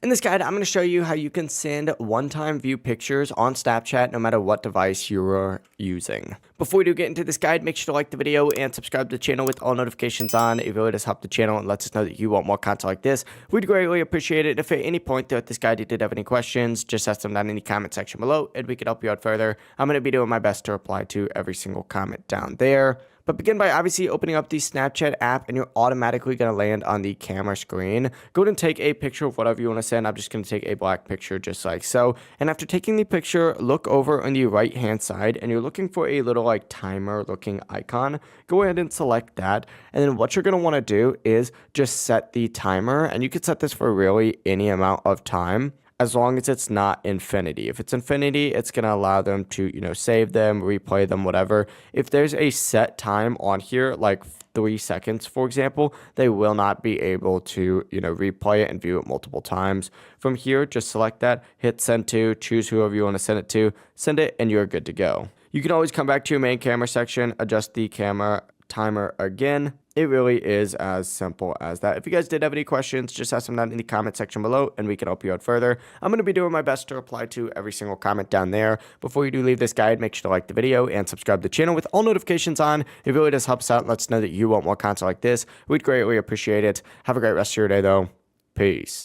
In this guide, I'm going to show you how you can send one-time view pictures on Snapchat no matter what device you're using. Before we do get into this guide, make sure to like the video and subscribe to the channel with all notifications on. It really does help the channel and lets us know that you want more content like this. We'd greatly appreciate it if at any point throughout this guide you did have any questions, just ask them down in the comment section below and we could help you out further. I'm going to be doing my best to reply to every single comment down there. But begin by obviously opening up the Snapchat app and you're automatically going to land on the camera screen. Go ahead and take a picture of whatever you want to send. I'm just going to take a black picture just like so. And after taking the picture, look over on the right hand side and you're looking for a little like timer looking icon. Go ahead and select that. And then what you're going to want to do is just set the timer, and you can set this for really any amount of time, as long as it's not infinity. If it's infinity, it's going to allow them to, save them, replay them, whatever. If there's a set time on here, like 3 seconds, for example, they will not be able to, replay it and view it multiple times. From here, just select that, hit send to, choose whoever you want to send it to, send it, and you're good to go. You can always come back to your main camera section, adjust the camera timer again. It really is as simple as that. If you guys did have any questions, just ask them down in the comment section below and we can help you out further. I'm going to be doing my best to reply to every single comment down there. Before you do leave this guide, make sure to like the video and subscribe to the channel with all notifications on. It really does help us out and lets us know that you want more content like this. We'd greatly appreciate it. Have a great rest of your day though. Peace.